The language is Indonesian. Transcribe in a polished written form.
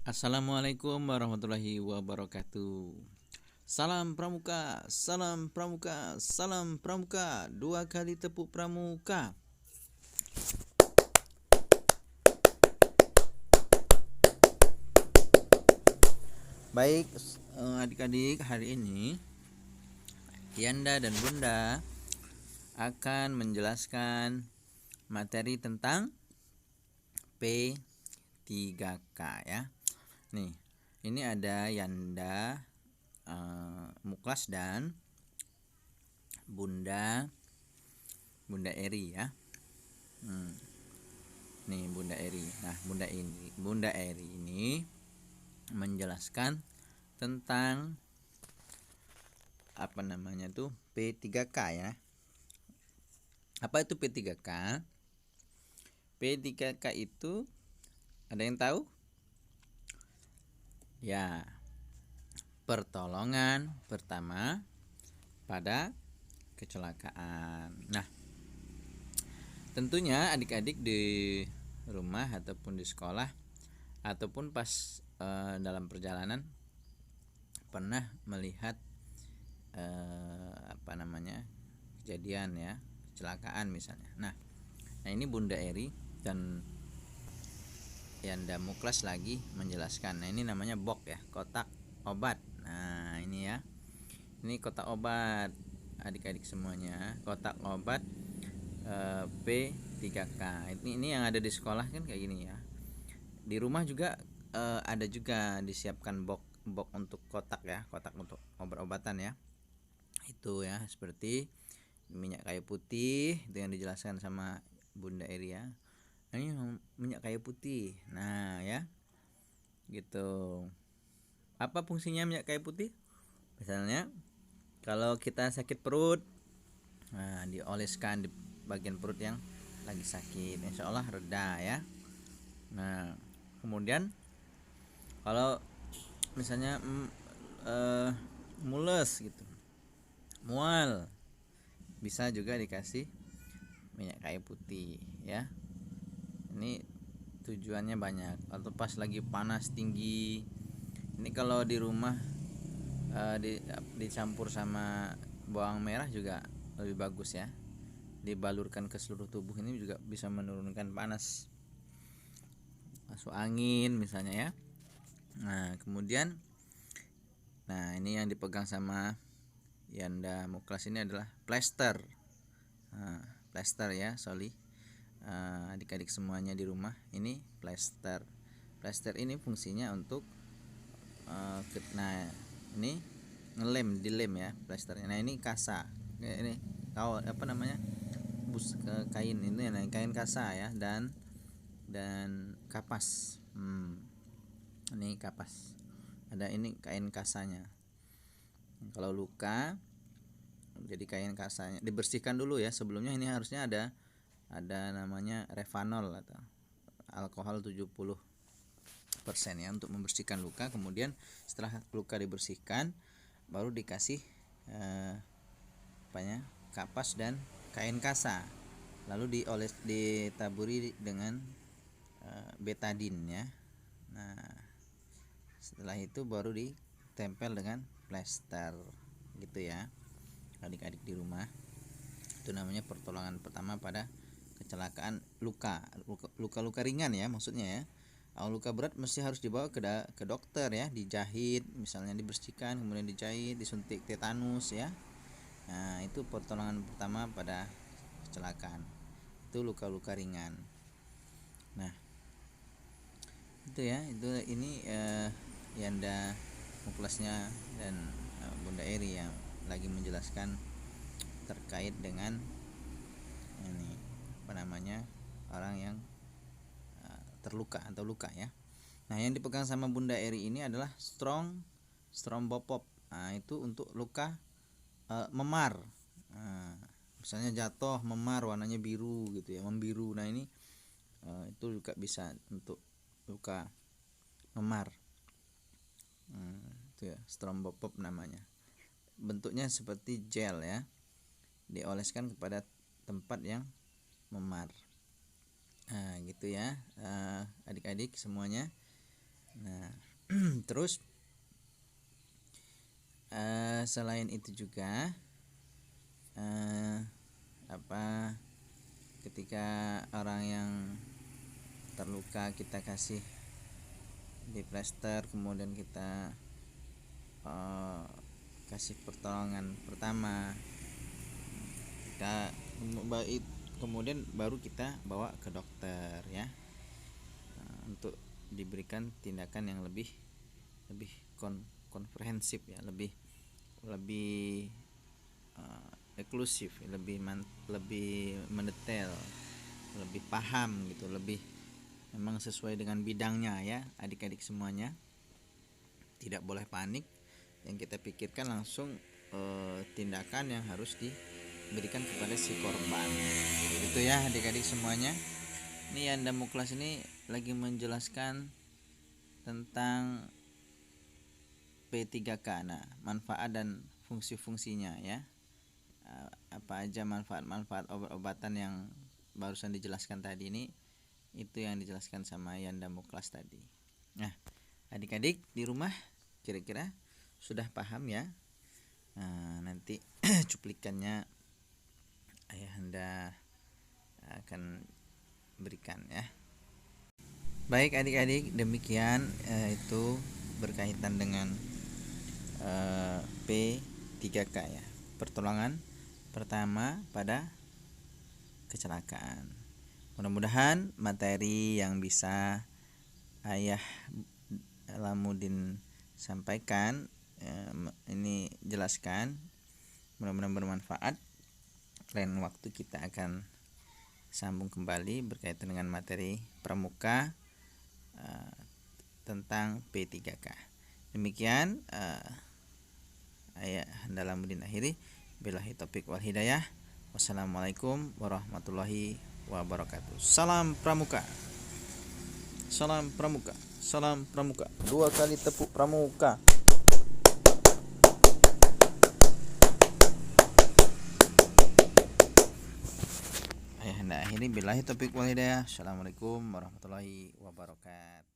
Assalamualaikum warahmatullahi wabarakatuh. Salam pramuka, salam pramuka, salam pramuka. Dua kali tepuk pramuka. Baik, adik-adik, hari ini Yanda dan Bunda akan menjelaskan materi tentang P3K ya. Nih, ini ada Yanda, Muklas dan Bunda Eri ya. Nih Bunda Eri. Nah, Bunda Eri ini menjelaskan tentang P3K ya. Apa itu P3K? P3K itu ada yang tahu? Ya, pertolongan pertama pada kecelakaan. Nah, tentunya adik-adik di rumah ataupun di sekolah ataupun pas dalam perjalanan pernah melihat kejadian ya, kecelakaan misalnya. Nah, ini Bunda Eri dan Yanda Muklas lagi menjelaskan. Nah, ini namanya box ya, kotak obat. Nah, ini ya. Ini kotak obat adik-adik semuanya, kotak obat P3K. Ini yang ada di sekolah kan kayak gini ya. Di rumah juga ada juga disiapkan box untuk kotak ya, kotak untuk obat-obatan ya. Itu ya, seperti minyak kayu putih itu yang dijelaskan sama Bunda Eri ya. Ini minyak kayu putih. Nah ya, gitu. Apa fungsinya minyak kayu putih? Misalnya kalau kita sakit perut, nah dioleskan di bagian perut yang lagi sakit, insya Allah reda ya. Nah kemudian kalau misalnya mules gitu, mual, bisa juga dikasih minyak kayu putih ya. Ini tujuannya banyak. Atau pas lagi panas tinggi, ini kalau di rumah dicampur sama bawang merah juga lebih bagus ya, dibalurkan ke seluruh tubuh, ini juga bisa menurunkan panas, masuk angin misalnya ya. Nah kemudian, nah ini yang dipegang sama Yanda Muklas ini adalah plester. Plester ya, adik-adik semuanya di rumah, ini plester. Plester ini fungsinya untuk nah ini dilem ya plesternya. Nah ini kasa, ini kain ini, kain kasa ya, dan kapas. Ini kapas, ada ini kain kasanya. Kalau luka, jadi kain kasanya dibersihkan dulu ya. Sebelumnya ini harusnya ada namanya Revanol atau alkohol 70% ya untuk membersihkan luka. Kemudian setelah luka dibersihkan, baru dikasih kapas dan kain kasa, lalu ditaburi dengan betadin ya. Nah setelah itu baru ditempel dengan plester gitu ya adik-adik di rumah. Itu namanya pertolongan pertama pada kecelakaan, luka ringan ya maksudnya ya. Kalau luka berat mesti harus dibawa ke dokter ya, dijahit misalnya, dibersihkan, kemudian dijahit, disuntik tetanus ya. Nah itu pertolongan pertama pada kecelakaan, itu luka-luka ringan. Nah itu ya, ini Yanda Muklasnya dan Bunda Eri yang lagi menjelaskan terkait dengan ini orang yang terluka atau luka ya. Nah yang dipegang sama Bunda Eri ini adalah Strombopop. Nah itu untuk luka memar. Nah, misalnya jatuh memar warnanya biru gitu ya, membiru. Nah ini itu juga bisa untuk luka memar. Itu ya, Strombopop namanya. Bentuknya seperti gel ya, dioleskan kepada tempat yang memar. Nah gitu ya adik-adik semuanya. Nah Terus selain itu juga ketika orang yang terluka kita kasih di plester, kemudian kita kasih pertolongan pertama, kemudian baru kita bawa ke dokter ya, untuk diberikan tindakan yang lebih komprehensif ya, lebih eksklusif, lebih mendetail, lebih paham gitu, lebih memang sesuai dengan bidangnya ya. Adik-adik semuanya tidak boleh panik, yang kita pikirkan langsung tindakan yang harus diberikan kepada si korban. Itu ya adik-adik semuanya. Ini Yanda Muklas ini lagi menjelaskan tentang P3K, nah manfaat dan fungsi-fungsinya ya. Apa aja manfaat-manfaat obat-obatan yang barusan dijelaskan tadi ini, itu yang dijelaskan sama Yanda Muklas tadi. Nah adik-adik di rumah kira-kira sudah paham ya. Nah, nanti cuplikannya Ayahanda akan berikan ya. Baik adik-adik, demikian itu berkaitan dengan P3K ya, pertolongan pertama pada kecelakaan. Mudah-mudahan materi yang bisa Ayah Lamuddin sampaikan ini jelaskan, mudah-mudahan bermanfaat. Lain waktu kita akan sambung kembali berkaitan dengan materi pramuka tentang P3K. Demikian Ayah Lamuddin akhiri, billahi taufik wal hidayah. Wassalamualaikum warahmatullahi wabarakatuh. Salam pramuka. Salam pramuka. Salam pramuka. 2 kali tepuk pramuka. Ayahanda akhiri, billahi taufik wal hidayah. Assalamualaikum warahmatullahi wabarakatuh.